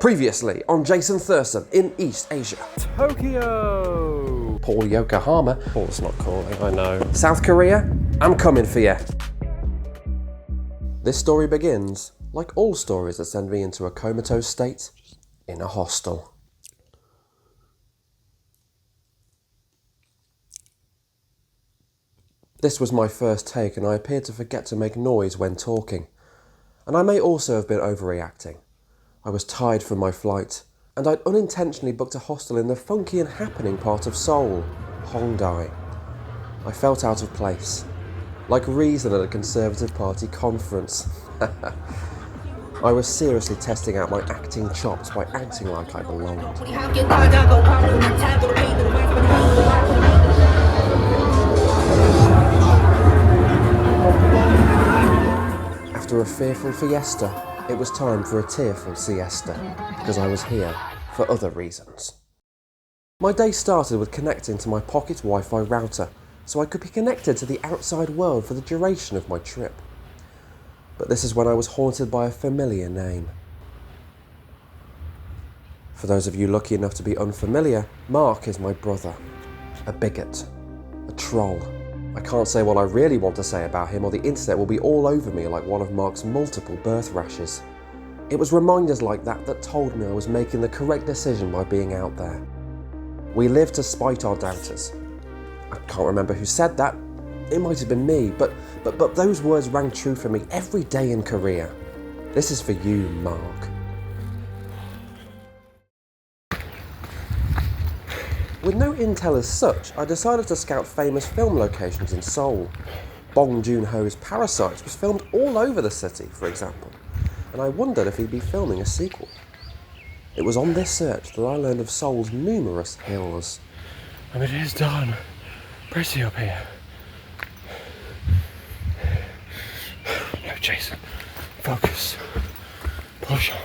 Previously on Jason Thurston in East Asia. Tokyo! Paul Yokohama. Paul's not calling, I know. South Korea. I'm coming for you. This story begins, like all stories that send me into a comatose state, in a hostel. This was my first take and I appeared to forget to make noise when talking. And I may also have been overreacting. I was tired from my flight, and I'd unintentionally booked a hostel in the funky and happening part of Seoul, Hongdae. I felt out of place, like reason at a Conservative Party conference. I was seriously testing out my acting chops by acting like I belonged. After a fearful fiesta, it was time for a tearful siesta, because I was here for other reasons. My day started with connecting to my pocket Wi-Fi router, so I could be connected to the outside world for the duration of my trip. But this is when I was haunted by a familiar name. For those of you lucky enough to be unfamiliar, Mark is my brother. A bigot. A troll. I can't say what I really want to say about him or the internet will be all over me like one of Mark's multiple birth rashes. It was reminders like that that told me I was making the correct decision by being out there. We live to spite our doubters. I can't remember who said that. It might have been me, but those words rang true for me every day in Korea. This is for you, Mark. With no intel as such, I decided to scout famous film locations in Seoul. Bong Joon-ho's Parasite was filmed all over the city, for example, and I wondered if he'd be filming a sequel. It was on this search that I learned of Seoul's numerous hills. I mean, it is done. Pretty up here. No, Jason. Focus. Push on.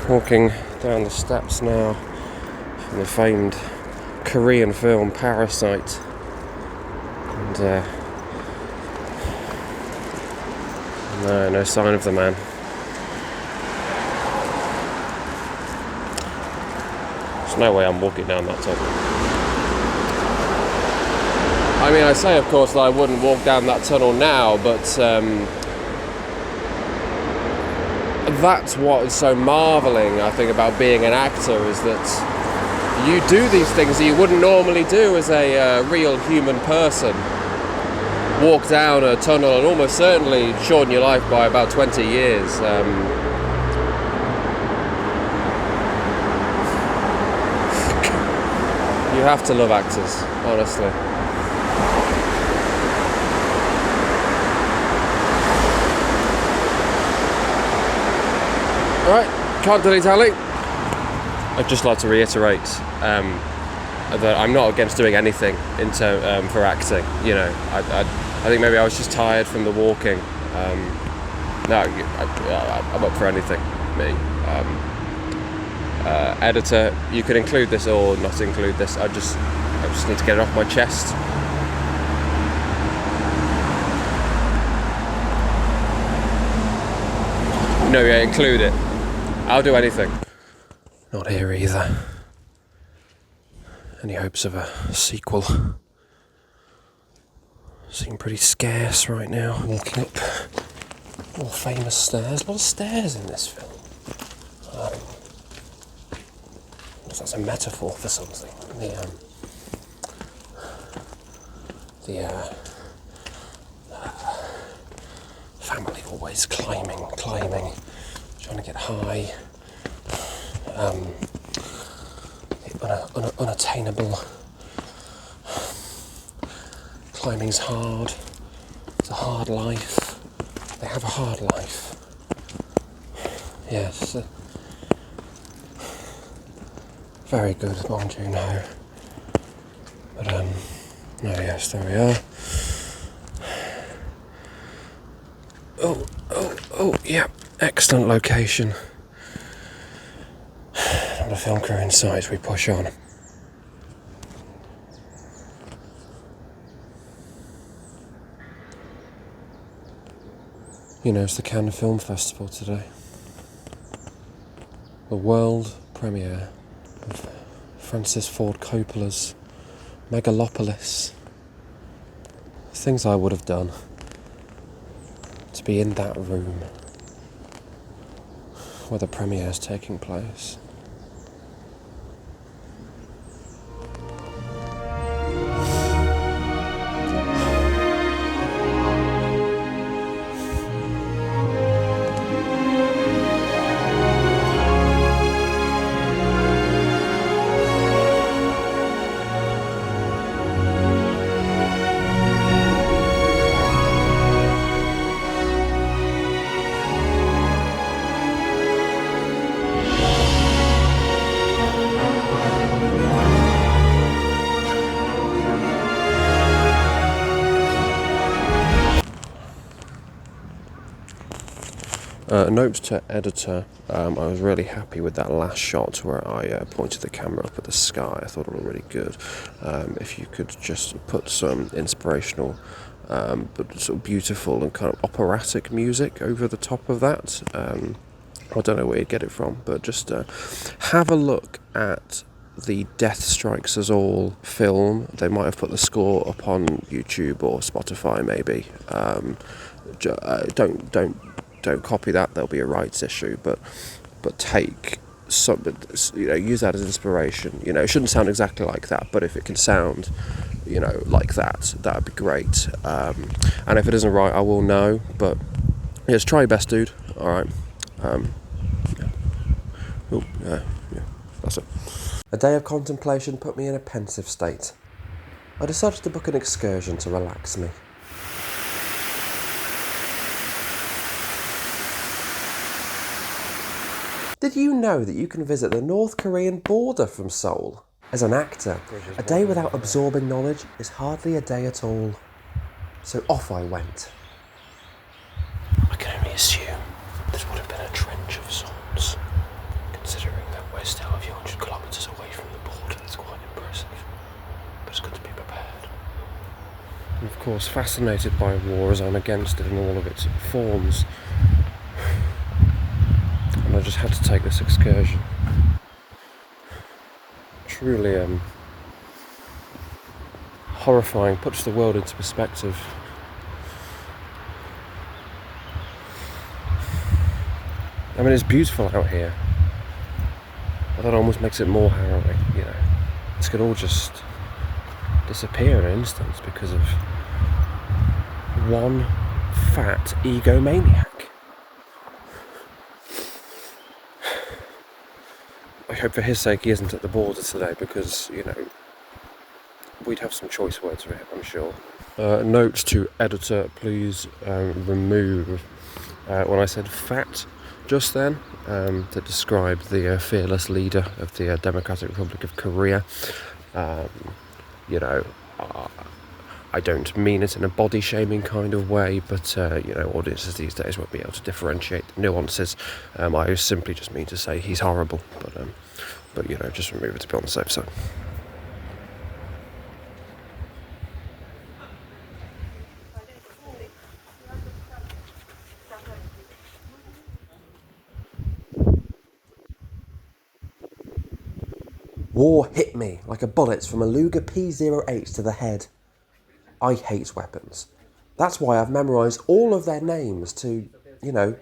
Walking down the steps now from the famed Korean film Parasite, and no sign of the man. There's no way I'm walking down that tunnel. I mean, I say of course that I wouldn't walk down that tunnel now, but that's what is so marvelling, I think, about being an actor, is that you do these things that you wouldn't normally do as a real human person. Walk down a tunnel and almost certainly shorten your life by about 20 years. You have to love actors, honestly. Alright, can't dilly-tally. I'd just like to reiterate that I'm not against doing anything for acting. You know, I think maybe I was just tired from the walking. No, I'm up for anything, me. Editor, you can include this or not include this. I just need to get it off my chest. No, yeah, include it. I'll do anything. Not here either. Any hopes of a sequel seem pretty scarce right now. Walking up more famous stairs. A lot of stairs in this film. That's a metaphor for something. The family always climbing, trying to get high. Unattainable. Climbing's hard. It's a hard life. They have a hard life. Yes. Very good, Bong Joon-ho. But no, yes, there we are. Oh, yeah, excellent location. Not a film crew in sight, we push on. You know, it's the Cannes Film Festival today. The world premiere of Francis Ford Coppola's Megalopolis. Things I would have done to be in that room where the premiere is taking place. Note to editor, I was really happy with that last shot where I pointed the camera up at the sky. I thought it looked really good. If you could just put some inspirational but sort of beautiful and kind of operatic music over the top of that. I don't know where you'd get it from, but just have a look at the Death Strikes Us All film. They might have put the score up on YouTube or Spotify maybe. Don't copy that, there'll be a rights issue, but take some, you know, use that as inspiration. You know, it shouldn't sound exactly like that, but if it can sound, you know, like that would be great. And if it isn't right, I will know, but yeah, just try your best, dude. Alright. Yeah, that's it. A day of contemplation put me in a pensive state. I decided to book an excursion to relax me. Did you know that you can visit the North Korean border from Seoul? As an actor, a day without absorbing knowledge is hardly a day at all. So off I went. I can only assume this would have been a trench of sorts, considering that we're still a few hundred kilometres away from the border. It's quite impressive, but it's good to be prepared. And of course, fascinated by war as I'm against it in all of its forms. And I just had to take this excursion. Truly horrifying, puts the world into perspective. I mean, it's beautiful out here, but that almost makes it more harrowing, you know. This could all just disappear in an instant because of one fat egomaniac. I hope for his sake he isn't at the border today, because, you know, we'd have some choice words for him, I'm sure. Note to editor, please remove when I said fat just then to describe the fearless leader of the Democratic Republic of Korea. You know, I don't mean it in a body shaming kind of way, but you know, audiences these days won't be able to differentiate the nuances. I simply just mean to say he's horrible, but you know, just remove it to be on the safe side. War hit me like a bullet from a Luger P08 to the head. I hate weapons. That's why I've memorised all of their names to, you know,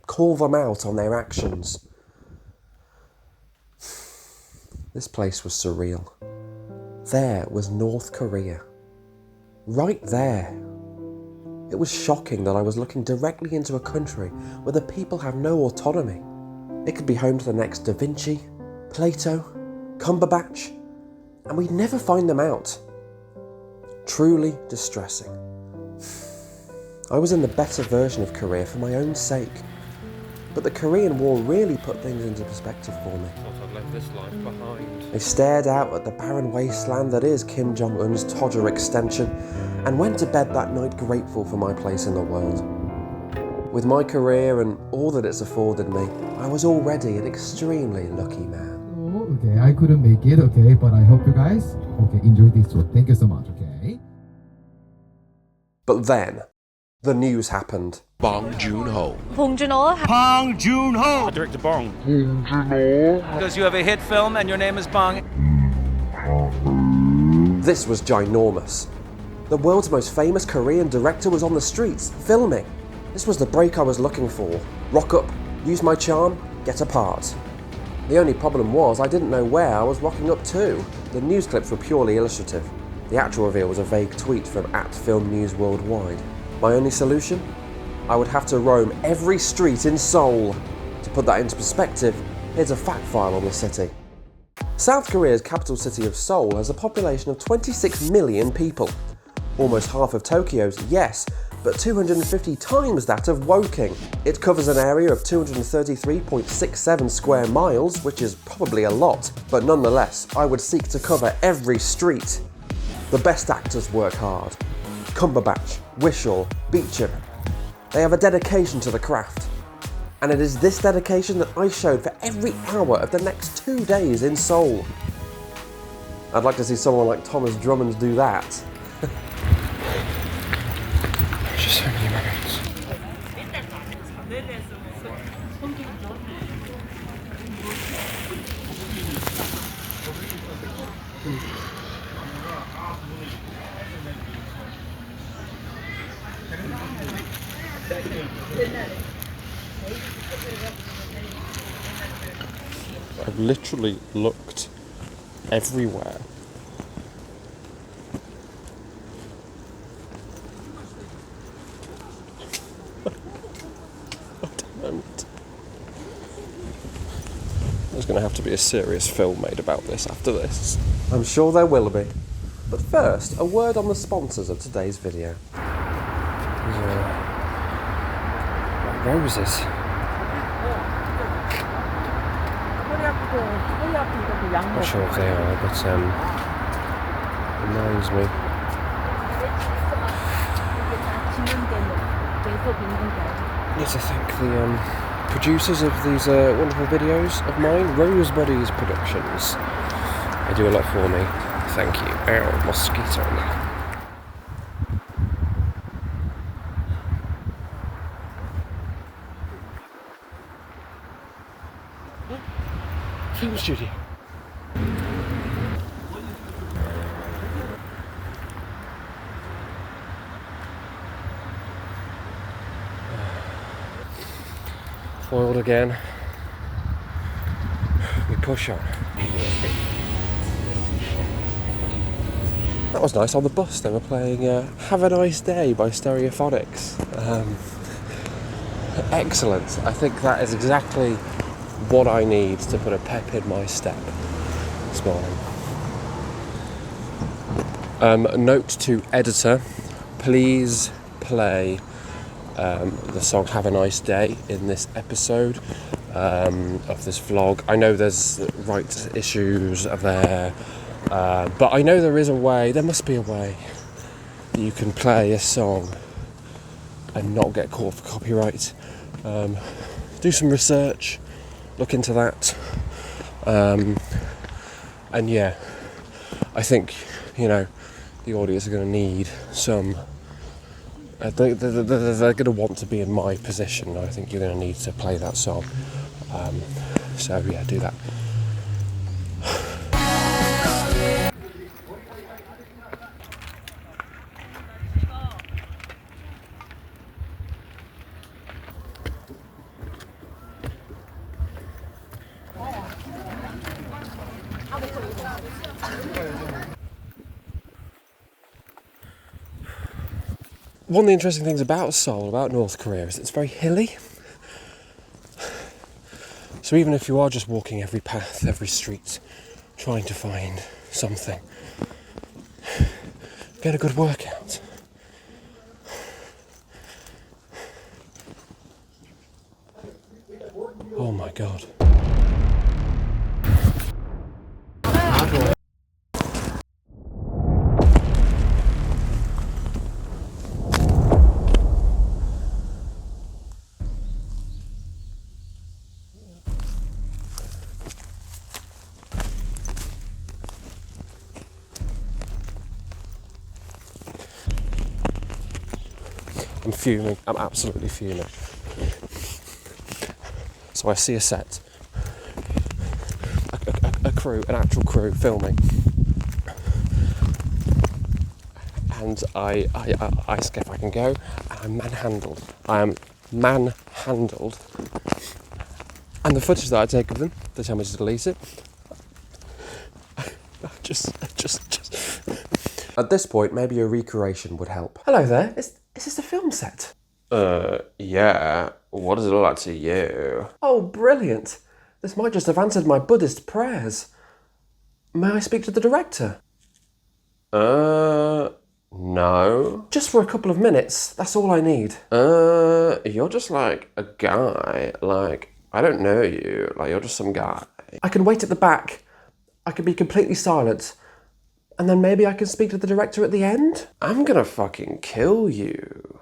call them out on their actions. This place was surreal. There was North Korea. Right there. It was shocking that I was looking directly into a country where the people have no autonomy. It could be home to the next Da Vinci, Plato, Cumberbatch, and we'd never find them out. Truly distressing. I was in the better version of Korea for my own sake, but the Korean War really put things into perspective for me. Thought I'd left this life behind. I stared out at the barren wasteland that is Kim Jong-un's toddler extension and went to bed that night grateful for my place in the world. With my career and all that it's afforded me, I was already an extremely lucky man. Okay, I couldn't make it, okay, but I hope you guys, enjoyed this tour. Thank you so much, okay? But then, The news happened. Bong Joon-ho. Bong Joon-ho. Bong Joon-ho. Director Bong. Because you have a hit film and your name is Bong. This was ginormous. The world's most famous Korean director was on the streets, filming. This was the break I was looking for. Rock up, use my charm, get apart. The only problem was I didn't know where I was rocking up to. The news clips were purely illustrative. The actual reveal was a vague tweet from @FilmNewsWorldwide. My only solution? I would have to roam every street in Seoul. To put that into perspective, here's a fact file on the city. South Korea's capital city of Seoul has a population of 26 million people. Almost half of Tokyo's, yes, but 250 times that of Woking. It covers an area of 233.67 square miles, which is probably a lot, but nonetheless, I would seek to cover every street. The best actors work hard. Cumberbatch, Wishaw, Beecham. They have a dedication to the craft. And it is this dedication that I showed for every hour of the next 2 days in Seoul. I'd like to see someone like Thomas Drummond do that. Just so many moments. I've literally looked everywhere. There's going to have to be a serious film made about this after this. I'm sure there will be. But first, a word on the sponsors of today's video. Roses. Not sure if they are, but reminds me. Need to thank the producers of these wonderful videos of mine, Rosebuddies Productions. They do a lot for me. Thank you. Ow, mosquito. Film studio. Foiled again. We push on. That was nice. On the bus they were playing Have a Nice Day by Stereophonics. Excellent. I think that is exactly what I need to put a pep in my step this morning. Note to editor, please play the song Have a Nice Day in this episode of this vlog. I know there's rights issues there, but I know there is a way, there must be a way that you can play a song and not get caught for copyright. Do some research, look into that, and yeah, I think, you know, the audience are going to need some, they're going to want to be in my position. I think you're going to need to play that song, so yeah, do that. One of the interesting things about Seoul, about North Korea, is it's very hilly. So even if you are just walking every path, every street, trying to find something, get a good workout. Oh my god. I'm fuming. I'm absolutely fuming. So I see a set, a crew, an actual crew filming, and I ask if I can go, and I'm manhandled. I am manhandled. And the footage that I take of them, they tell me to delete it. Just. At this point, maybe a recreation would help. Hello there, is this a film set? Yeah. What does it look like to you? Oh, brilliant. This might just have answered my Buddhist prayers. May I speak to the director? No. Just for a couple of minutes, that's all I need. You're just like a guy. Like, I don't know you. Like, you're just some guy. I can wait at the back. I can be completely silent. And then maybe I can speak to the director at the end? I'm gonna fucking kill you.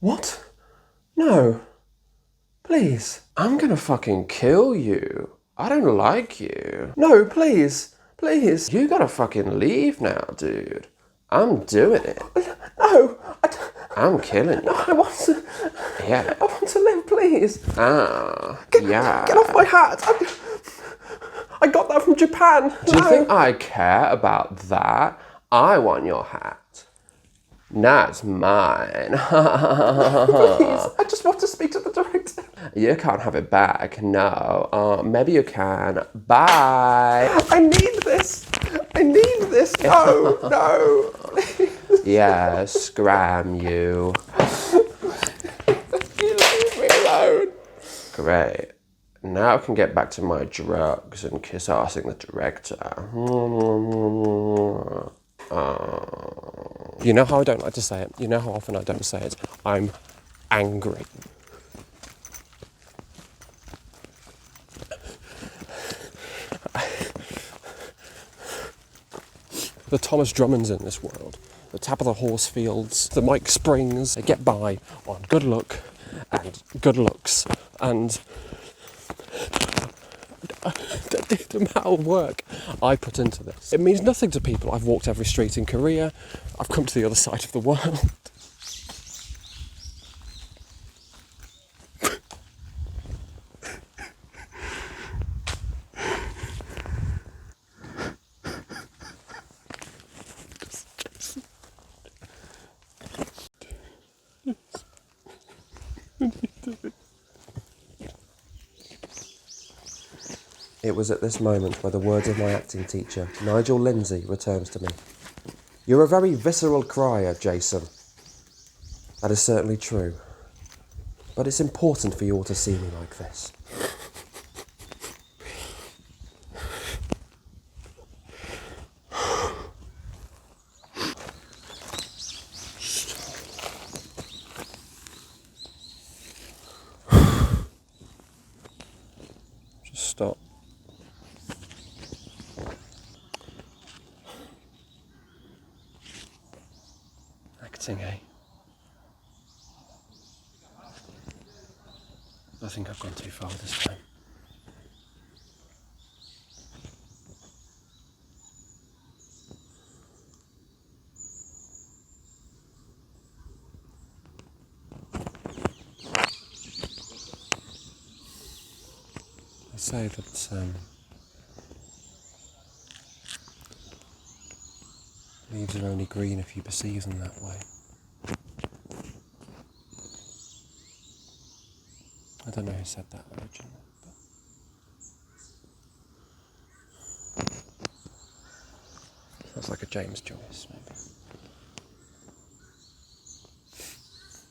What? No. Please. I'm gonna fucking kill you. I don't like you. No, please. Please. You gotta fucking leave now, dude. I'm doing it. No. I'm killing you. I want to... Yeah. I want to live, please. Yeah. Get off my hat. I got that from Japan. Do you think I care about that? I want your hat. Now it's mine. Please, I just want to speak to the director. You can't have it back, no. Maybe you can. Bye. I need this. No, no. Please. Yeah, scram you. You leave me alone. Great. Now I can get back to my drugs and kiss arsing the director. You know how I don't like to say it? You know how often I don't say it? I'm angry. The Thomas Drummonds in this world, the Tap of the Horsefields, the Mike Springs, they get by on good luck and good looks and the amount of work I put into this. It means nothing to people. I've walked every street in Korea. I've come to the other side of the world. It was at this moment where the words of my acting teacher, Nigel Lindsay, returns to me. You're a very visceral crier, Jason. That is certainly true. But it's important for you all to see me like this. Just stop. Acting, eh? I think I've gone too far this time. They say that leaves are only green if you perceive them that way. I don't know who said that originally, but sounds like a James Joyce, maybe.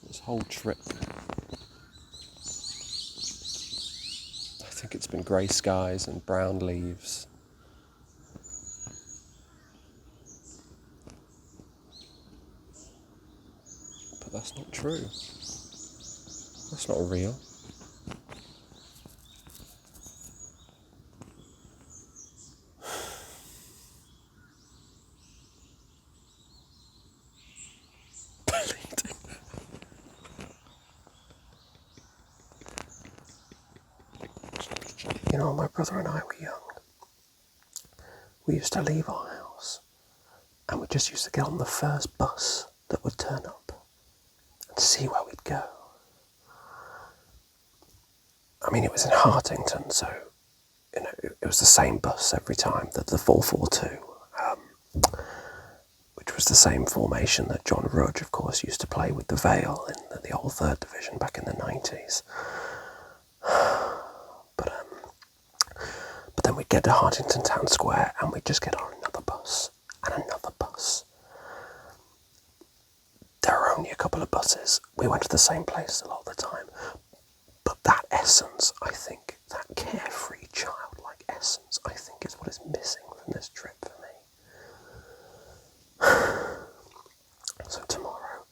This whole trip, I think it's been grey skies and brown leaves. But that's not true. That's not real. You know, my brother and I were young. We used to leave our house and we'd just used to get on the first bus that would turn up and see where we'd go. I mean, it was in Hartington, so, you know, it was the same bus every time, the 442, which was the same formation that John Rudge, of course, used to play with the Vale in the old 3rd Division back in the 90s. But then we'd get to Hartington Town Square and we'd just get on another bus and another bus. There were only a couple of buses. We went to the same place a lot of the time. But that essence, I think, that carefree, childlike essence, I think is what is missing from this trip for me. So tomorrow,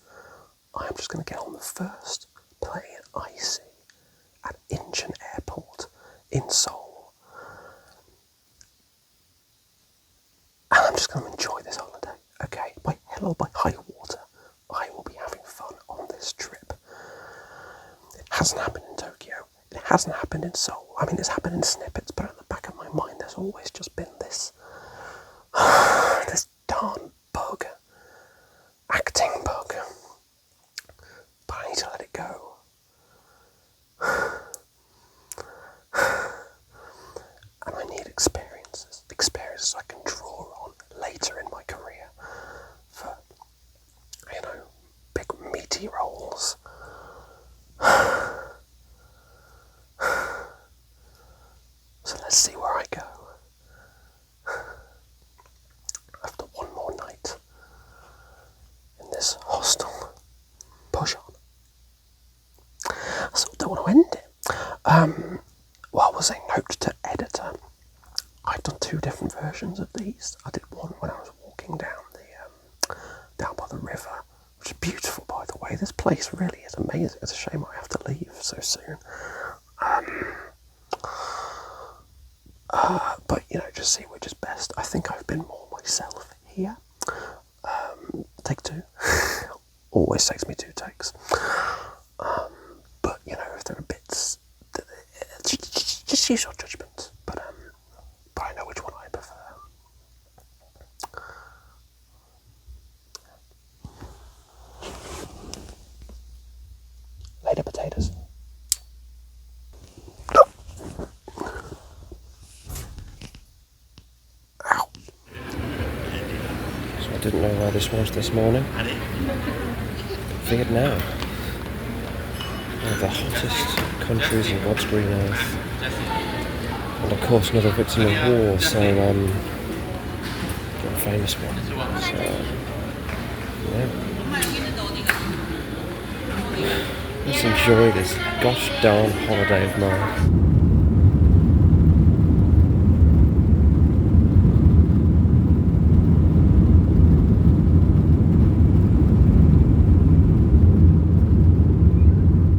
I am just going to get on the first plane I see at Incheon Airport in Seoul. And I'm just going to enjoy this holiday, okay? By hell or by high water, I will be having fun on this trip. It hasn't happened in Tokyo. It hasn't happened in Seoul. I mean, it's happened in snippets, but at the back of my mind, there's always just been this, this darn bug, acting bug. But I need to let it go. And I need experiences I can draw on later in my career for, you know, big meaty roles. So let's see where I go. After one more night in this hostel. Push on. I sort of don't want to end it. Well, I was a note to editor. I've done 2 different versions of these. I did one when I was walking down down by the river, which is beautiful, by the way. This place really is amazing. It's a shame I have to leave so soon. But, you know, just see which is best. I think I've been more myself here. Take 2. Always takes me 2 takes. But, you know, if there are bits, just use your judgment. But I know which one I prefer. Later, potatoes. Ow. So I didn't know where this was this morning. Vietnam. One of the hottest countries in God's green earth. And of course another victim of war, so a famous one. So yeah. Let's enjoy this gosh darn holiday of mine.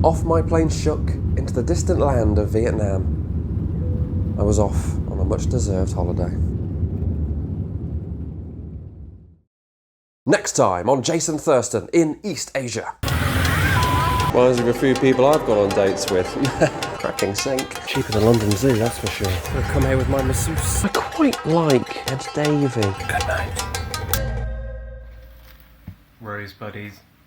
Off my plane shook into the distant land of Vietnam. I was off on a much-deserved holiday. Next time on Jason Thurston in East Asia. Reminds me of a few people I've gone on dates with. Cracking sink. Cheaper than London Zoo, that's for sure. I'll come here with my masseuse. I quite like Ed Davey. Good night. Rosebuddies.